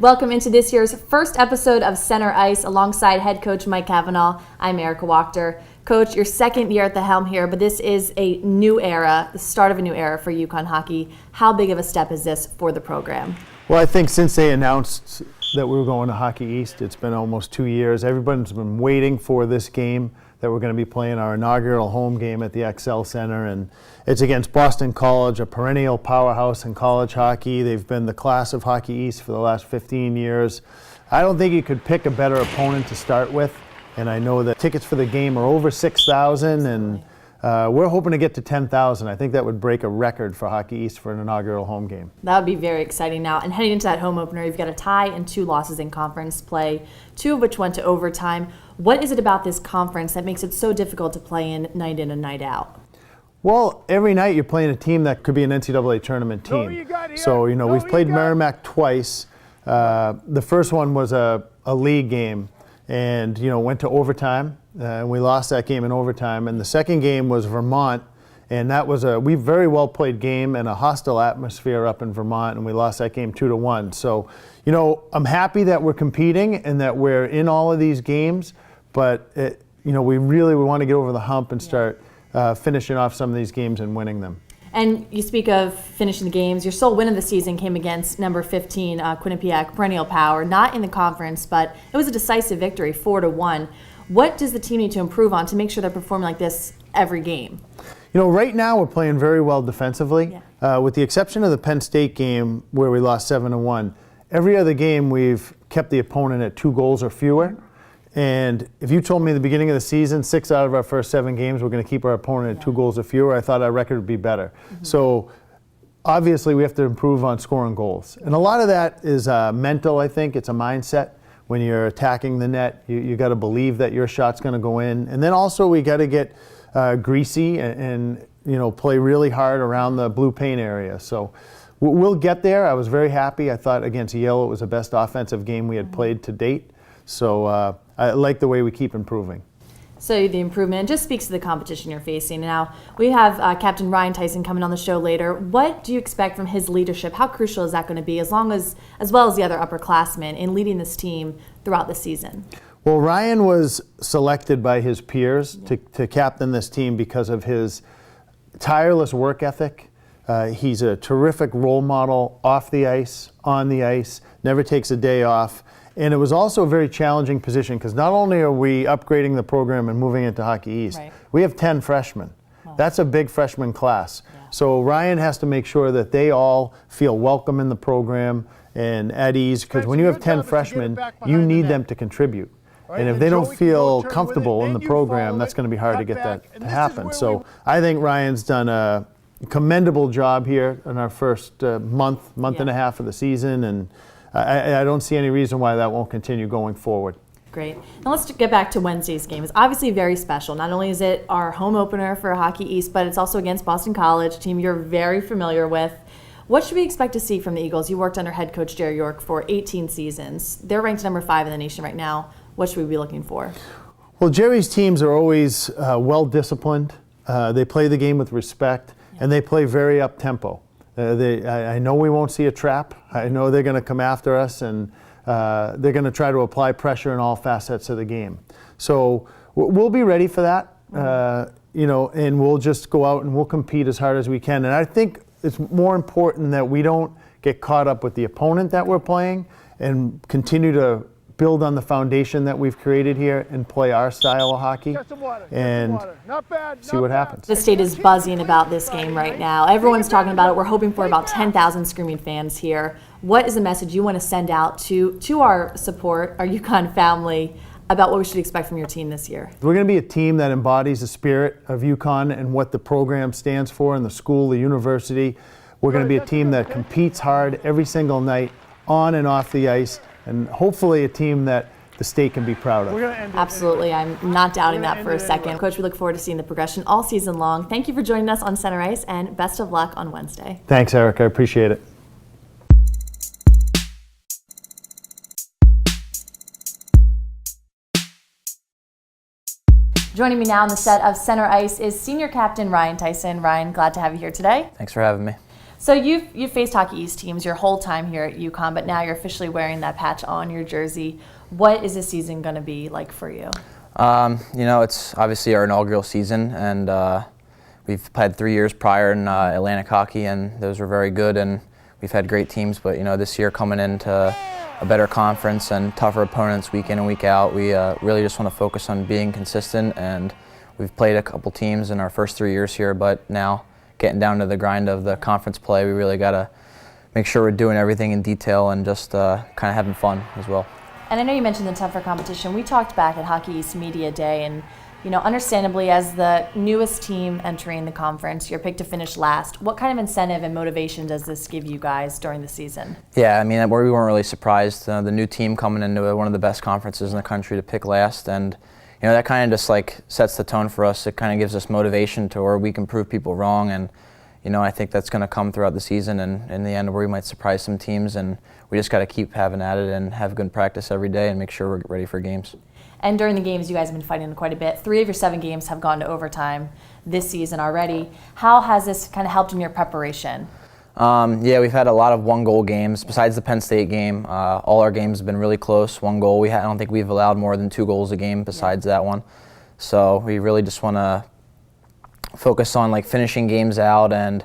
Welcome into this year's first episode of Center Ice alongside head coach Mike Cavanaugh. I'm Erika Wachter. Coach, your second year at the helm here, but this is a new era, the start of a new era for UConn hockey. How big of a step is this for the program? Well, I think since they announced that we were going to Hockey East, it's been almost 2 years. Everybody's been waiting for this game that we're going to be playing, our inaugural home game at the XL Center, and it's against Boston College, a perennial powerhouse in college hockey. They've been the class of Hockey East for the last 15 years. I don't think you could pick a better opponent to start with, and I know that tickets for the game are over 6,000, and we're hoping to get to 10,000. I think that would break a record for Hockey East for an inaugural home game. That would be very exciting now. And heading into that home opener, you've got a tie and 2 losses in conference play, 2 of which went to overtime. What is it about this conference that makes it so difficult to play in and night out? Well, every night you're playing a team that could be an NCAA tournament team. So, we've played Merrimack twice. The first one was a league game and, went to overtime. And we lost that game in overtime. And the second game was Vermont. And that was we very well played game and a hostile atmosphere up in Vermont. And we lost that game 2-1. So, I'm happy that we're competing and that we're in all of these games. But, we want to get over the hump and start finishing off some of these games and winning them. And you speak of finishing the games. Your sole win of the season came against number 15, Quinnipiac, perennial power, not in the conference, but it was a decisive victory, 4-1. What does the team need to improve on to make sure they're performing like this every game? Right now we're playing very well defensively. Yeah. With the exception of the Penn State game where we lost 7-1, every other game we've kept the opponent at 2 goals or fewer. And if you told me at the beginning of the season, 6 out of our first 7 games, we're going to keep our opponent at 2 goals or fewer, I thought our record would be better. Mm-hmm. So obviously we have to improve on scoring goals. And a lot of that is mental, I think. It's a mindset. When you're attacking the net, you got to believe that your shot's going to go in. And then also we got to get greasy and play really hard around the blue paint area. So we'll get there. I was very happy. I thought against Yale it was the best offensive game we had played to date. So I like the way we keep improving. So the improvement just speaks to the competition you're facing. Now, we have Captain Ryan Tyson coming on the show later. What do you expect from his leadership? How crucial is that going to be, as well as the other upperclassmen, in leading this team throughout the season? Well, Ryan was selected by his peers to captain this team because of his tireless work ethic. He's a terrific role model off the ice, on the ice, never takes a day off. And it was also a very challenging position because not only are we upgrading the program and moving into Hockey East, we have 10 freshmen. Wow. That's a big freshman class. Yeah. So Ryan has to make sure that they all feel welcome in the program and at ease, because when you have 10 freshmen, you need them to contribute. Right. And if they don't feel comfortable in the program, that's going to be hard to get that to happen. So I think Ryan's done a commendable job here in our first month and a half of the season, and I don't see any reason why that won't continue going forward. Great. Now let's get back to Wednesday's game. It's obviously very special. Not only is it our home opener for Hockey East, but it's also against Boston College, a team you're very familiar with. What should we expect to see from the Eagles? You worked under head coach Jerry York for 18 seasons. They're ranked number 5 in the nation right now. What should we be looking for? Well, Jerry's teams are always well-disciplined. They play the game with respect, and they play very up-tempo. I know we won't see a trap. I know they're going to come after us, and they're going to try to apply pressure in all facets of the game. So we'll be ready for that, and we'll just go out and we'll compete as hard as we can. And I think it's more important that we don't get caught up with the opponent that we're playing and continue to build on the foundation that we've created here and play our style of hockey and see what happens. The state is buzzing about this game right now. Everyone's talking about it. We're hoping for about 10,000 screaming fans here. What is the message you want to send out to our support, our UConn family, about what we should expect from your team this year? We're going to be a team that embodies the spirit of UConn and what the program stands for in the school, the university. We're going to be a team that competes hard every single night on and off the ice, and hopefully a team that the state can be proud of. Absolutely. I'm not doubting that for a second. Coach, we look forward to seeing the progression all season long. Thank you for joining us on Center Ice, and best of luck on Wednesday. Thanks, Erika. I appreciate it. Joining me now on the set of Center Ice is senior captain Ryan Tyson. Ryan, glad to have you here today. Thanks for having me. So you've faced Hockey East teams your whole time here at UConn, but now you're officially wearing that patch on your jersey. What is this season going to be like for you? It's obviously our inaugural season, and we've played 3 years prior in Atlantic hockey, and those were very good, and we've had great teams. But this year coming into a better conference and tougher opponents week in and week out, we really just want to focus on being consistent. And we've played a couple teams in our first 3 years here, but now getting down to the grind of the conference play, we really got to make sure we're doing everything in detail and just kind of having fun as well. And I know you mentioned the tougher competition. We talked back at Hockey East Media Day, and understandably, as the newest team entering the conference, you're picked to finish last. What kind of incentive and motivation does this give you guys during the season? Yeah, we weren't really surprised. The new team coming into one of the best conferences in the country to pick last, and that kind of just sets the tone for us. It kind of gives us motivation to where we can prove people wrong, and I think that's going to come throughout the season, and in the end where we might surprise some teams, and we just got to keep having at it and have good practice every day and make sure we're ready for games. And during the games, you guys have been fighting quite a bit. 3 of your 7 games have gone to overtime this season already. How has this kind of helped in your preparation? We've had a lot of one-goal games. Besides the Penn State game, all our games have been really close. One goal. I don't think we've allowed more than 2 goals a game besides that one. So we really just want to focus on finishing games out. And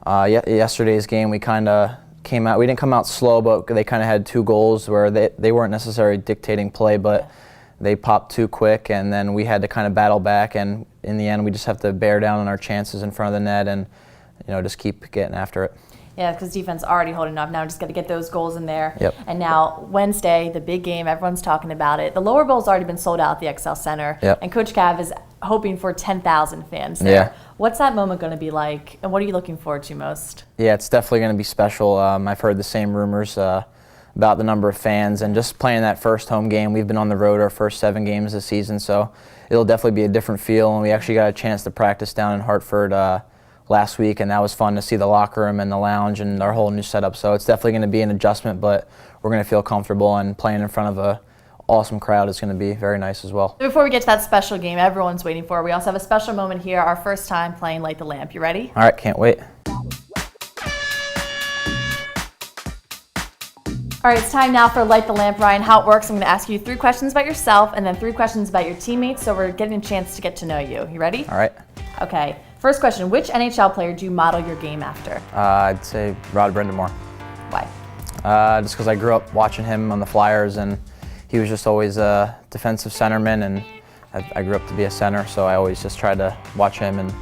yesterday's game, we kind of came out. We didn't come out slow, but they kind of had 2 goals where they weren't necessarily dictating play, but they popped too quick, and then we had to kind of battle back. And in the end, we just have to bear down on our chances in front of the net and just keep getting after it. Yeah, because defense already holding up. Now just got to get those goals in there. Yep. And now Wednesday, the big game, everyone's talking about it. The lower bowl's already been sold out at the XL Center. Yep. And Coach Cav is hoping for 10,000 fans there. Yeah. What's that moment going to be like, and what are you looking forward to most? Yeah, it's definitely going to be special. I've heard the same rumors about the number of fans, and just playing that first home game. We've been on the road our first 7 games this season, so it'll definitely be a different feel. And we actually got a chance to practice down in Hartford last week, and that was fun to see the locker room and the lounge and our whole new setup. So it's definitely going to be an adjustment, but we're going to feel comfortable, and playing in front of a awesome crowd is going to be very nice as well. Before we get to that special game everyone's waiting for, we also have a special moment here, our first time playing Light the Lamp. You ready? All right, can't wait. All right, it's time now for Light the Lamp. Ryan, how it works, I'm going to ask you 3 questions about yourself and then 3 questions about your teammates, so we're getting a chance to get to know you. You ready? All right. Okay. First question, which NHL player do you model your game after? I'd say Rod Brindamore. Why? Just because I grew up watching him on the Flyers, and he was just always a defensive centerman, and I grew up to be a center, so I always just tried to watch him and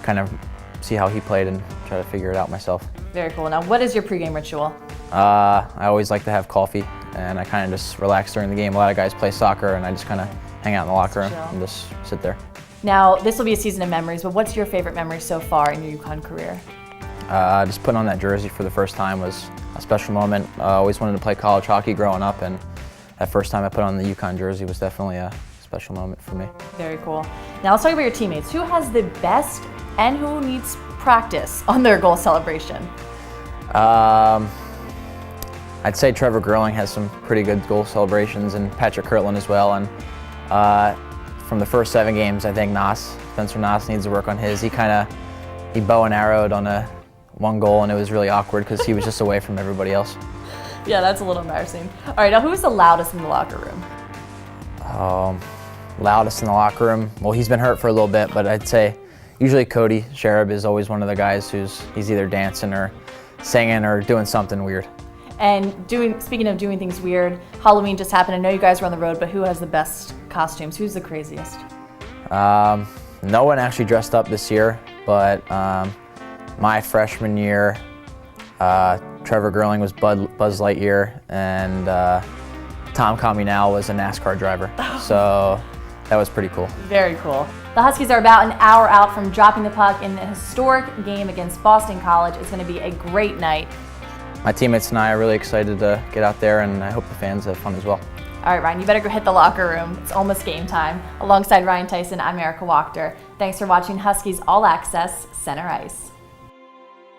kind of see how he played and try to figure it out myself. Very cool. Now, what is your pregame ritual? I always like to have coffee, and I kind of just relax during the game. A lot of guys play soccer, and I just kind of hang out in the locker room and just sit there. Now, this will be a season of memories, but what's your favorite memory so far in your UConn career? Just putting on that jersey for the first time was a special moment. I always wanted to play college hockey growing up, and that first time I put on the UConn jersey was definitely a special moment for me. Very cool. Now, let's talk about your teammates. Who has the best and who needs practice on their goal celebration? I'd say Trevor Gurling has some pretty good goal celebrations, and Patrick Kirtland as well. And from the first 7 games, I think Spencer Noss needs to work on his. He bow and arrowed on one goal, and it was really awkward because he was just away from everybody else. Yeah, that's a little embarrassing. All right, now who's the loudest in the locker room? Loudest in the locker room? Well, he's been hurt for a little bit, but I'd say usually Cody Sherab is always one of the guys he's either dancing or singing or doing something weird. And speaking of doing things weird, Halloween just happened. I know you guys were on the road, but who has the best costumes? Who's the craziest? No one actually dressed up this year, but my freshman year, Trevor Gurling was Buzz Lightyear, and Tom Cominal was a NASCAR driver. So that was pretty cool. Very cool. The Huskies are about an hour out from dropping the puck in a historic game against Boston College. It's going to be a great night. My teammates and I are really excited to get out there, and I hope the fans have fun as well. All right, Ryan, you better go hit the locker room. It's almost game time. Alongside Ryan Tyson, I'm Erika Wachter. Thanks for watching Huskies All Access Center Ice.